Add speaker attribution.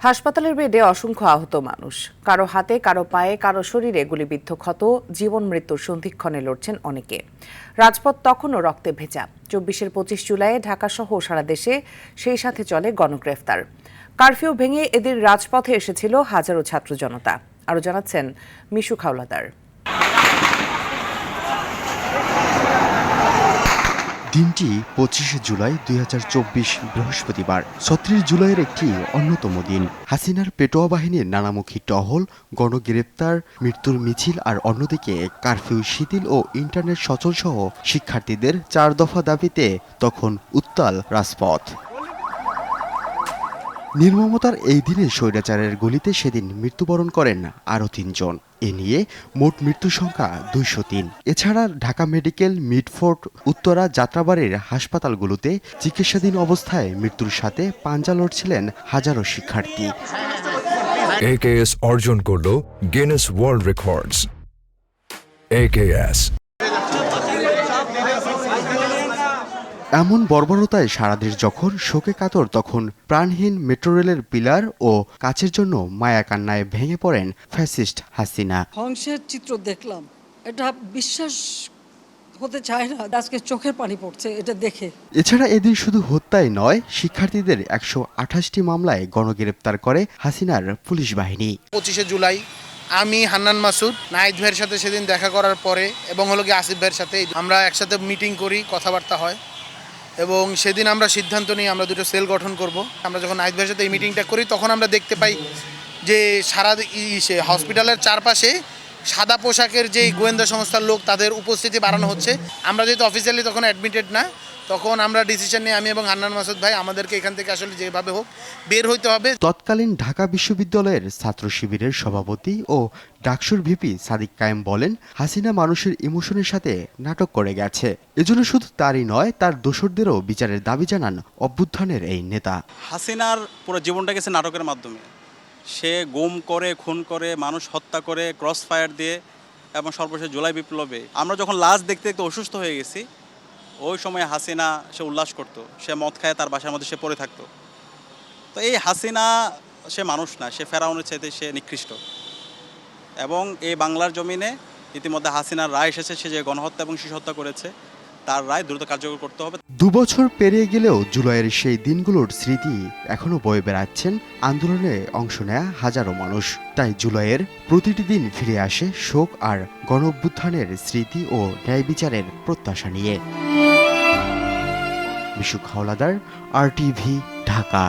Speaker 1: হাসপাতালের বেডে অসংখ্য আহত মানুষ, কারো হাতে, কারো পায়ে, কারো শরীরে গুলিবিদ্ধ ক্ষত, জীবন মৃত্যুর সন্ধিক্ষণে লড়ছেন অনেকে। রাজপথ তখনও রক্তে ভেজা। ২৪-এর ২৫ জুলাই ঢাকাসহ সারা দেশে সেই সাথে চলে গণগ্রেফতার। কারফিউ ভেঙে এদের রাজপথে এসেছিল হাজারো ছাত্র জনতা। আরও জানাচ্ছেন মিশু খাওলাদার।
Speaker 2: দিনটি ২৫ জুলাই ২০২৪ বৃহস্পতিবার। ৩৬ জুলাইয়ের একটি অন্যতম দিন। হাসিনার পেটোয়া বাহিনীর নানামুখী টহল, গণগ্রেপ্তার, মৃত্যুর মিছিল, আর অন্যদিকে কারফিউ শিথিল ও ইন্টারনেট সচল সহ শিক্ষার্থীদের ৪ দফা দাবিতে তখন উত্তাল রাজপথ। নির্মমতার এই দিনে স্বৈরাচারের গুলিতে সেদিন মৃত্যুবরণ করেন আরও ৩ জন। এ নিয়ে মোট মৃত্যুর সংখ্যা ২০৩। এছাড়া ঢাকা মেডিকেল, মিডফোর্ট, উত্তরা, যাত্রাবাড়ির হাসপাতালগুলোতে চিকিৎসাধীন অবস্থায় মৃত্যুর সাথে পাঞ্জা লড়ছিলেন হাজারো শিক্ষার্থী।
Speaker 3: AKS অর্জন করল গিনেস ওয়ার্ল্ড রেকর্ডস। AKS
Speaker 2: এমন বর্বরতায় সারা দেশ যখন শোকে কাতর, তখন প্রাণহীন মেট্রো রেলের পিলার ও কাছের জন্য মায়া কান্নায় ভেঙে পড়েন ফ্যাসিস্ট হাসিনা।
Speaker 4: ধ্বংসের চিত্র দেখলাম, এটা বিশ্বাস হতে চায় না। আজকে চোখের পানি পড়ছে এটা দেখে।
Speaker 2: এছাড়া এদিন শুধু হত্যাই নয়, শিক্ষার্থীদের ১২৮টি মামলায় গণগ্রেপ্তার করে হাসিনার পুলিশ বাহিনী।
Speaker 5: ২৫শে জুলাই আমি হান্নান মাসুদ নাহিদ ভাইয়ের সাথে সেদিন দেখা করার পরে এবং আসিফ ভাইয়ের সাথে আমরা একসাথে মিটিং করি, কথাবার্তা হয় এবং সেদিন আমরা সিদ্ধান্ত নিই আমরা দুটো সেল গঠন করব। আমরা যখন নাহিদ ভাইয়ের সাথে এই মিটিংটা করি তখন আমরা দেখতে পাই যে সারা হসপিটালের চারপাশে সাদা পোশাকের যেই গোয়েন্দা সংস্থার লোক, তাদের উপস্থিতি বাড়ানো হচ্ছে। আমরা যেহেতু অফিসিয়ালি তখন অ্যাডমিটেড না, তখন আমরা ডিসিশন নিই আমি এবং হান্নান মাসুদ ভাই আমাদেরকে এখান থেকে আসলে যেভাবে হোক বের হইতে হবে।
Speaker 2: তৎকালীন ঢাকা বিশ্ববিদ্যালয়ের ছাত্র শিবিরের সভাপতি ও ডাকসুর ভিপি সাদিক কায়েম বলেন, হাসিনা মানুষের ইমোশনের সাথে নাটক করে গেছে। এজন্য শুধু তারই নয়, তার দোসরদেরও বিচারের দাবি জানান অভ্যুত্থানের এই নেতা।
Speaker 6: হাসিনার পুরো জীবনটা গেছে নাটকের মাধ্যমে। সে গুম করে, খুন করে, মানুষ হত্যা করে, ক্রস ফায়ার দিয়ে, এবং সর্বশেষ জুলাই বিপ্লবে আমরা যখন লাশ দেখতে দেখতে অসুস্থ হয়ে গেছি, ওই সময় হাসিনা সে উল্লাস করত, সে মদ খায় তার বাসার মধ্যে সে পড়ে থাকতো। তো এই হাসিনা সে মানুষ না, সে ফেরাউনের চাইতে সে নিকৃষ্ট। এবং এই বাংলার জমিনে ইতিমধ্যে হাসিনার রায় এসেছে, সে যে গণহত্যা এবং শিশু হত্যা করেছে তার রায় দ্রুত কার্যকর করতে হবে।
Speaker 2: ২ বছর পেরিয়ে গেলেও জুলাইয়ের সেই দিনগুলোর স্মৃতি এখনো বয়ে বেড়াচ্ছেন আন্দোলনে অংশ নেয়া হাজারো মানুষ। তাই জুলাইয়ের প্রতিটি দিন ফিরে আসে শোক আর গণঅভ্যুত্থানের স্মৃতি ও ন্যায় বিচারের প্রত্যাশা নিয়ে। মিশু খাওলাদার, RTV, ঢাকা।